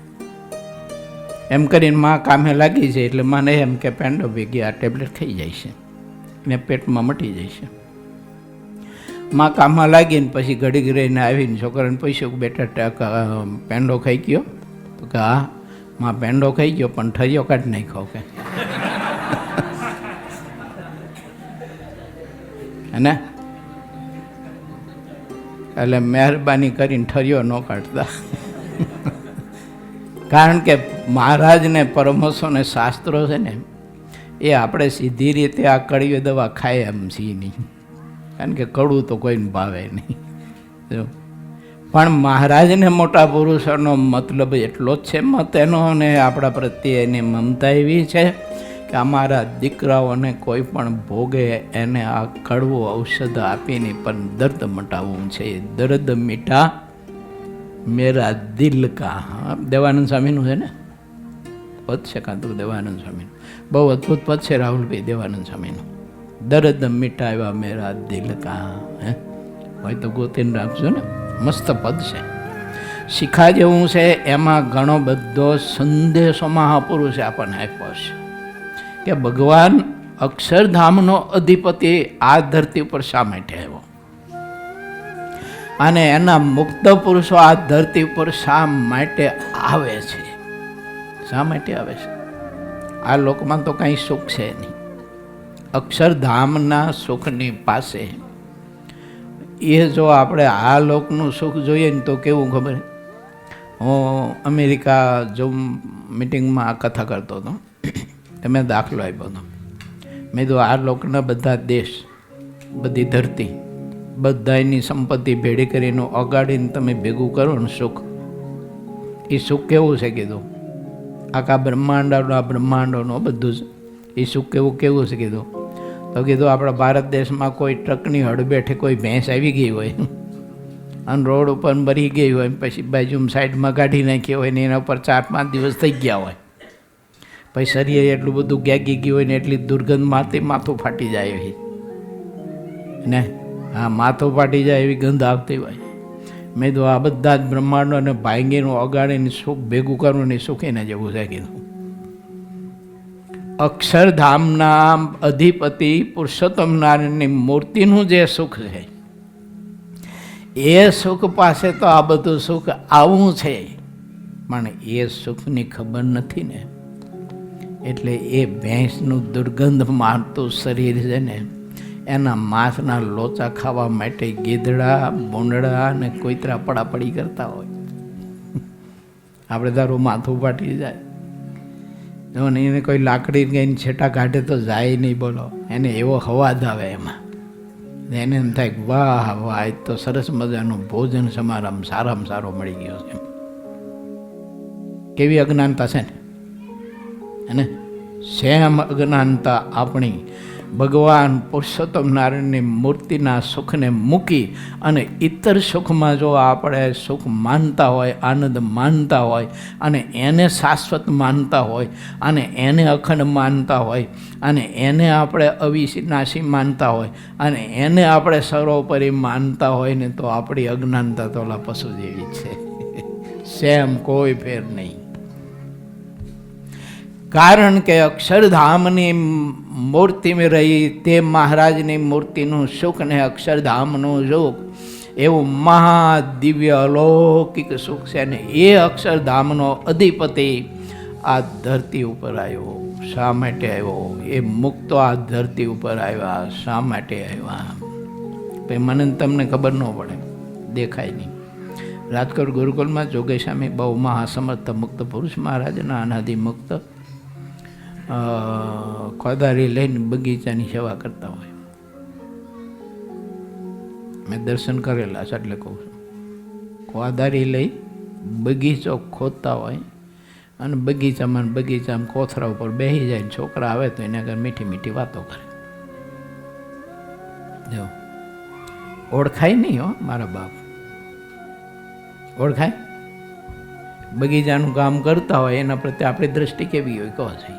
એમ કરીને માં કામે લાગી છે. એટલે માને એમ કે પેંડો ભેગી આ ટેબ્લેટ ખાઈ જાય છે ને પેટમાં મટી જાય છે. માં કામમાં લાગીને પછી ઘડીક રહીને આવીને છોકરાને પૂછ્યું કે બેટા પેંડો ખાઈ ગયો? તો કે હા માં પેંડો ખાઈ ગયો પણ ઠરિયો કાઢી નાખ્યો કે. અને એટલે મહેરબાની કરીને ઠરિયો ન કાઢતા. કારણ કે મહારાજને પરમહંસોને શાસ્ત્રો છે ને એ આપણે સીધી રીતે આ કડવી દવા ખાય એમ છીએ નહીં, કારણ કે કડવું તો કોઈને ભાવે નહીં. પણ મહારાજને મોટા પુરુષોનો મતલબ એટલો જ છે, મત એનો અને આપણા પ્રત્યે એની મમતા એવી છે કે અમારા દીકરાઓને કોઈ પણ ભોગે એને આ કડવું ઔષધ આપીને પણ દર્દ મટાવવું છે. દર્દ મીઠા મેરા દિલ કા. દેવાનંદ સ્વામીનું છે ને પદ છે, કાં તો દેવાનંદ સ્વામીનું બહુ અદ્ભુત પદ છે રાહુલભાઈ દેવાનંદ સ્વામીનું. દર્દ મીટાવ્યા મેરા દિલ કા. હે હોય તો ગોતીને રાખજો ને, મસ્ત પદ છે. શિખા જેવું છે, એમાં ઘણો બધો સંદેશો મહાપુરુષે આપણને આપ્યો છે કે ભગવાન અક્ષરધામનો અધિપતિ આ ધરતી ઉપર શા માટે આવ્યો અને એના મુક્ત પુરુષો આ ધરતી ઉપર શા માટે આવે છે. શા માટે આવે છે? આ લોકમાં તો કંઈ સુખ છે નહીં. અક્ષરધામના સુખની પાસે એ જો આપણે આ લોકનું સુખ જોઈએ ને તો કેવું ખબર? હું અમેરિકા જો મિટિંગમાં આ કથા કરતો હતો, મેં દાખલો આપ્યો હતો. મેં તો આ લોકના બધા દેશ, બધી ધરતી, બધાની સંપત્તિ ભેળી કરીને અગાડીને તમે ભેગું કરો ને સુખ, એ સુખ કેવું છે કીધું? આખા બ્રહ્માંડોનો બધું જ એ સુખ કેવું છે કીધું? તો કીધું આપણા ભારત દેશમાં કોઈ ટ્રકની હડબેઠે કોઈ ભેંસ આવી ગઈ હોય અને રોડ ઉપર મરી ગઈ હોય, પછી બાજુમાં સાઈડમાં કાઢી નાખી હોય ને એના ઉપર 4-5 દિવસ થઈ ગયા હોય, પછી શરીર એટલું બધું ગેગી ગયું હોય ને એટલી દુર્ગંધ માથું ફાટી જાય એવી ને, હા માથું ફાટી જાય એવી ગંધ આવતી હોય. મેં તો આ બધા જ બ્રહ્માંડોને ભાંગીનું અગાડીને સુખ ભેગું કરવું ને સુખીને જેવું છે કીધું. અક્ષરધામના અધિપતિ પુરુષોત્તમ નારાયણની મૂર્તિનું જે સુખ છે એ સુખ પાસે તો આ બધું સુખ આવું છે, પણ એ સુખની ખબર નથી ને. એટલે એ ભેંસનું દુર્ગંધ મારતું શરીર છે ને, એના માંસના લોચા ખાવા માટે ગીધડા, ભૂંડડા અને કોઈતરા પડાપડી કરતા હોય. આપણે તારું માથું ફાટી જાય, એને કોઈ લાકડી ગઈને છેટા કાઢે તો જાય નહીં, બોલો એને એવો અવાજ આવે એમાં. એને એમ થાય કે વાહ વાહ, એ તો સરસ મજાનું ભોજન સમારંભ સારામાં સારો મળી ગયો છે. કેવી અજ્ઞાનતા છે ને, અને સેમ અજ્ઞાનતા આપણી ભગવાન પુરુષોત્તમ નારાયણની મૂર્તિના સુખને મૂકી અને ઇતર સુખમાં જો આપણે સુખ માનતા હોય, આનંદ માનતા હોય અને એને શાશ્વત માનતા હોય અને એને અખંડ માનતા હોય અને એને આપણે અવિનાશી માનતા હોય અને એને આપણે સર્વોપરી માનતા હોય ને તો આપણી અજ્ઞાનતા તો ઓલા પશુ જેવી છે. સેમ કોઈ ફેર નહીં. કારણ કે અક્ષરધામની મૂર્તિમાં રહી તે મહારાજની મૂર્તિનું સુખ ને અક્ષરધામનું સુખ એવું મહાદિવ્ય અલૌકિક સુખ છે ને એ અક્ષરધામનો અધિપતિ આ ધરતી ઉપર આવ્યો. શા માટે આવ્યો? એ મુક્તો આ ધરતી ઉપર આવ્યા. શા માટે આવ્યા? ભાઈ મને તમને ખબર ન પડે, દેખાય નહીં. રાજકોટ ગુરુકુલમાં જોગેશ સ્વામી બહુ મહાસમર્થ મુક્ત પુરુષ મહારાજના અનાદિ મુક્ત ખોદારી લઈને બગીચાની સેવા કરતા હોય. મેં દર્શન કરેલા છે એટલે કહું છું. ખોદારી લઈ બગીચો ખોદતા હોય અને બગીચામાં કોથરા ઉપર બેસી જાય. છોકરા આવે તો એને આગળ મીઠી મીઠી વાતો કરે. જો ઓળખાય નહીં હો મારા બાપ, ઓળખાય? બગીચાનું કામ કરતા હોય એના પ્રત્યે આપણી દ્રષ્ટિ કેવી હોય કહો છે?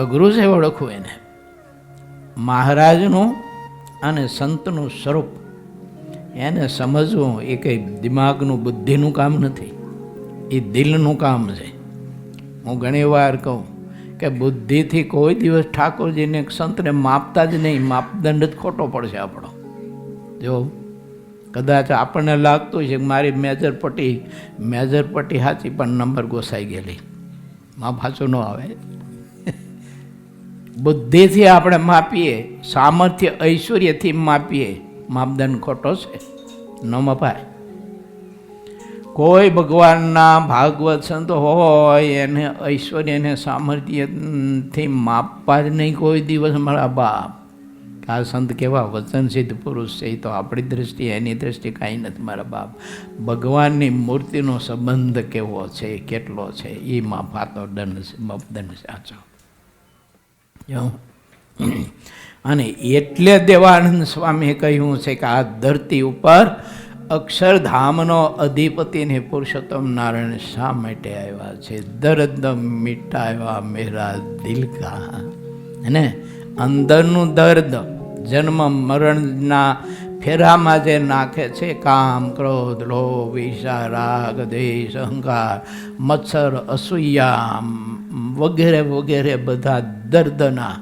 અઘરું છે ઓળખવું એને. મહારાજનું અને સંતનું સ્વરૂપ એને સમજવું એ કંઈ દિમાગનું બુદ્ધિનું કામ નથી, એ દિલનું કામ છે. હું ઘણી વાર કહું કે બુદ્ધિથી કોઈ દિવસ ઠાકોરજીને સંતને માપતા જ નહીં, માપદંડ જ ખોટો પડશે આપણો. જો કદાચ આપણને લાગતું છે કે મારી મેજર પટ્ટી સાચી પણ નંબર ગોસાઈ ગયેલી, માપ સાચું ન આવે. બુદ્ધિથી આપણે માપીએ, સામર્થ્ય ઐશ્વર્યથી માપીએ, માપદંડ ખોટો છે, ન મપાય. કોઈ ભગવાનના ભાગવત સંત હોય એને ઐશ્વર્યને સામર્થ્યથી માપવા જ નહીં કોઈ દિવસ મારા બાપ. આ સંત કેવા વચનસિદ્ધ પુરુષ છે, એ તો આપણી દ્રષ્ટિએ એની દ્રષ્ટિએ કાંઈ નથી મારા બાપ. ભગવાનની મૂર્તિનો સંબંધ કેવો છે, કેટલો છે, એ માપાતો માપદંડ સાચો. અને એટલે દેવાનંદ સ્વામીએ કહ્યું છે કે આ ધરતી ઉપર અક્ષરધામનો અધિપતિને પુરુષોત્તમ નારાયણ શા માટે આવ્યા છે? દર્દ મિટાવ્યા મેરા દિલ કા. અને અંદરનું દર્દ જન્મ મરણના ફેરામાં જે નાખે છે, કામ ક્રોધ લોભ ઈર્ષા રાગ દ્વેષ અહંકાર મત્સર અસૂયા વગેરે વગેરે બધા દર્દના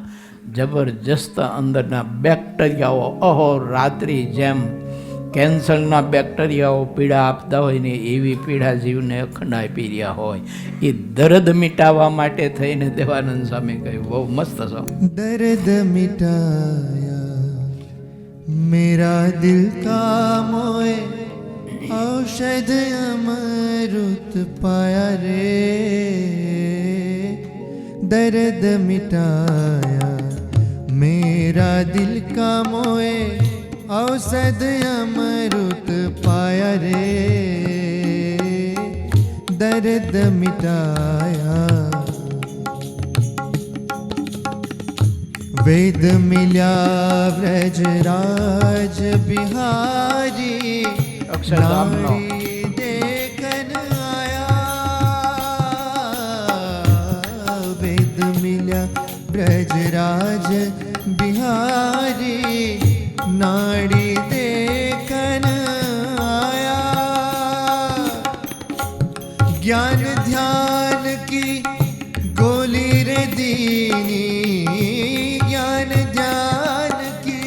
જબરજસ્ત અંદરના બેક્ટેરિયાઓ અહોરાત્રિ જેમ કેન્સરના બેક્ટેરિયાઓ પીડા આપતા હોય ને એવી પીડા જીવને અખંડ આપી રહ્યા હોય. એ દર્દ મિટાવવા માટે થઈને દેવાનંદ સ્વામી કહ્યું, બહુ મસ્ત છો. दर्द मिटाया मेरा दिल का मोए औषध अमृत पाया रे. दर्द मिटाया मेरा दिल का मोए औषध अमृत पाया रे. दर्द मिटाया वेद मिल्या व्रजराज बिहारी અક્ષરધામનો देखन आया. वेद मिल्या व्रजराज बिहारी नाड़ी देखन आया. ज्ञान ध्यान की गोली रे दीनी, ज्ञान ध्यान की,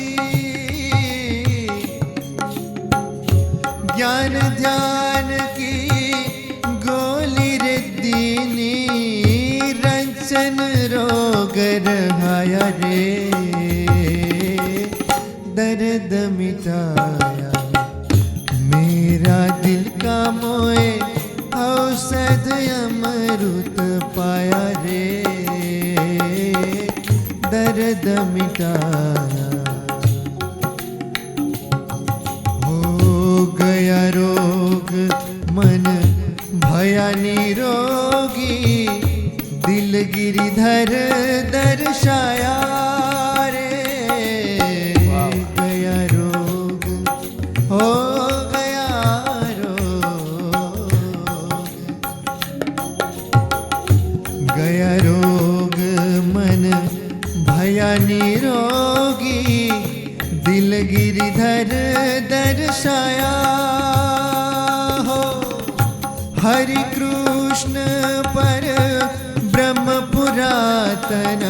ज्ञान ध्यान की गोली रे दीनी. रंचन रोग रहाया रे. दर्द मिटाया मेरा दिल का मोए औषध अमृत पाया रे. दर्द मिटाया हो गया रोग मन भया निरोगी. दिल गिरिधर जाया हो। हरि कृष्ण पर ब्रह्म पुरातन,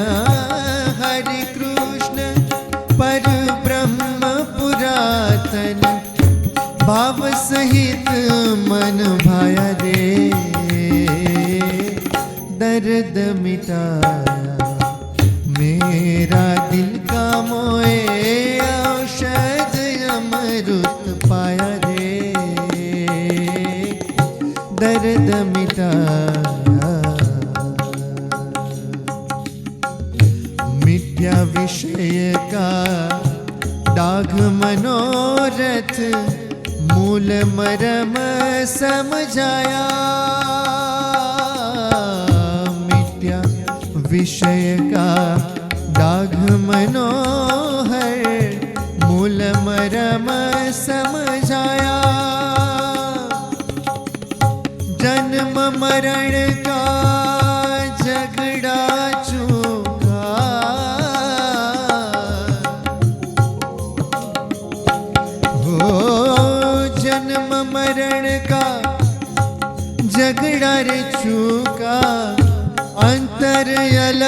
हरि कृष्ण पर ब्रह्म पुरातन, भाव सहित मन भाया रे, दर्द मिटाया मेरा दिल का मोए, औषध अमृत पाया रे, दर्द मिटाया। मिथ्या विषय का दाग मनोरथ, मूल मरम समझाया। मिथ्या विषय का दाग मनोहर, मूल मरम समझाया। जन्म मरण का झगड़ा चूका, हो जन्म मरण का झगड़ा रे चूका, अंतर अलख,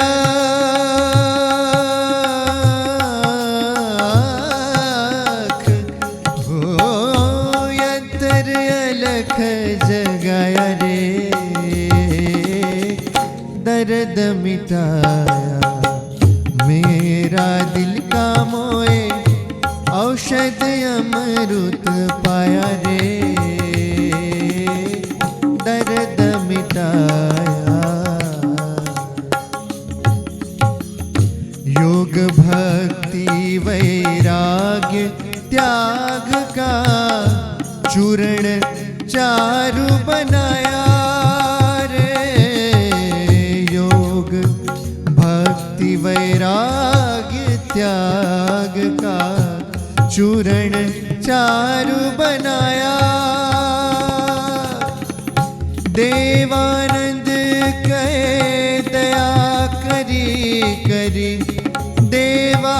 हो अंतर अलख जगाया रे, दर्द मिटाया मेरा दिल का मोए, औषध अमृत पाया रे, दर्द मिटाया। योग भक्ति वैराग्य त्याग का चूर्ण चारु बनाया रे, योग भक्ति वैराग्य त्याग का चूर्ण चारु बनाया। देवानंद कहे दया करी करी, देवानंद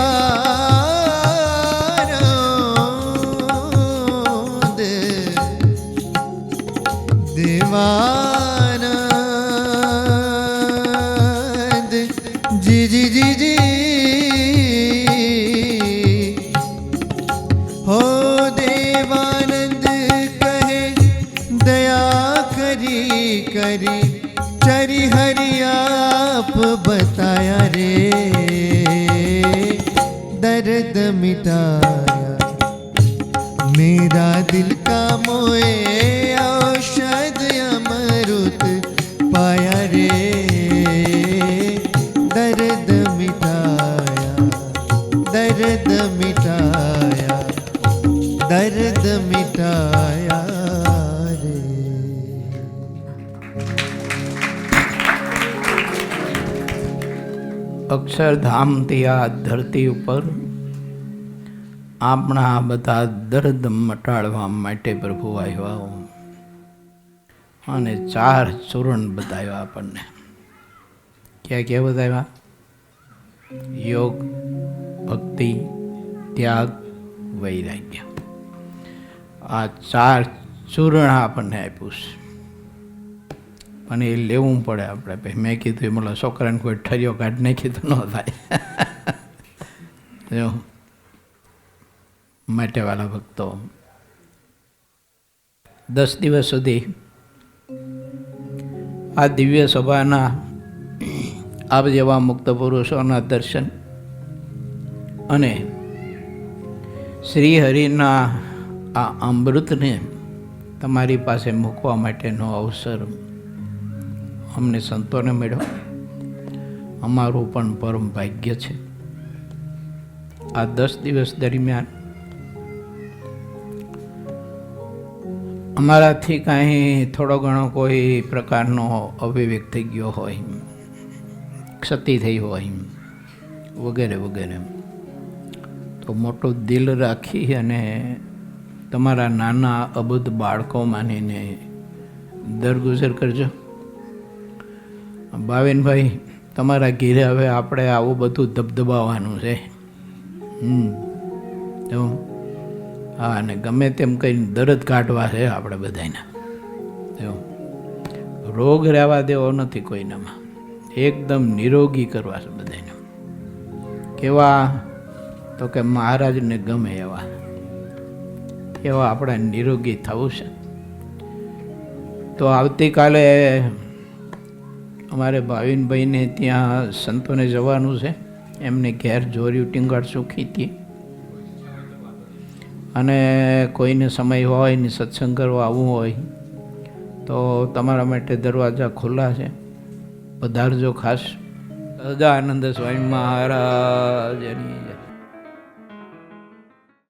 देवानंद जी जी जी जी, हो देवानंद कहे दया करी करी, चरी हरि आप बताया रे, दर्द मिटाया मेरा दिल का मोए, औषध अमृत पाया रे, दर्द मिटाया, दर्द मिटाया, दर्द मिटाया रे। અક્ષરધામથી આ ધરતી ઉપર આપણા આ બધા દર્દ મટાડવા માટે પ્રભુ આવ્યા અને 4 ચૂર્ણ બતાવ્યા આપણને. ક્યાં ક્યાં બતાવ્યા? યોગ, ભક્તિ, ત્યાગ, વૈરાગ્ય. આ 4 ચૂર્ણ આપણને આપ્યું છે, પણ એ લેવું પડે આપણે. મેં કીધું મને છોકરાને કોઈ ઠર્યો કાઢ નાખી તો ન થાય. જો માટે વાલા ભક્તો, 10 દિવસ સુધી આ દિવ્ય સભાના આપ જેવા મુક્ત પુરુષોના દર્શન અને શ્રી હરિના આ અમૃતને તમારી પાસે મૂકવા માટેનો અવસર અમને સંતોને મળ્યો. અમારું પણ પરમ ભાગ્ય છે. આ 10 દિવસ દરમિયાન અમારાથી કાંઈ થોડો ઘણો કોઈ પ્રકારનો અવિવેક થઈ ગયો હોય, ક્ષતિ થઈ હોય વગેરે વગેરે, તો મોટું દિલ રાખી અને તમારા નાના અબુધ બાળકો માનીને દરગુજર કરજો. ભાવિનભાઈ, તમારા ઘીરે હવે આપણે આવું બધું ધબધબાવવાનું છે. હા, અને ગમે તેમ કહીને દર્દ કાઢવા છે આપણે બધાને. એવું રોગ રહેવા દેવો નથી કોઈનામાં, એકદમ નિરોગી કરવા છે બધાને. કેવા તો કે મહારાજને ગમે એવા આપણે નિરોગી થવું છે. તો આવતીકાલે અમારે ભાવિનભાઈને ત્યાં સંતોને જવાનું છે, એમને ઘેર જોર્યું ટીંગાડ સુખીથી. અને કોઈને સમય હોય ને સત્સંગ કરવા આવવું હોય તો તમારા માટે દરવાજા ખુલ્લા છે, પધારજો ખાસ. સદાનંદ સ્વામી મહારાજની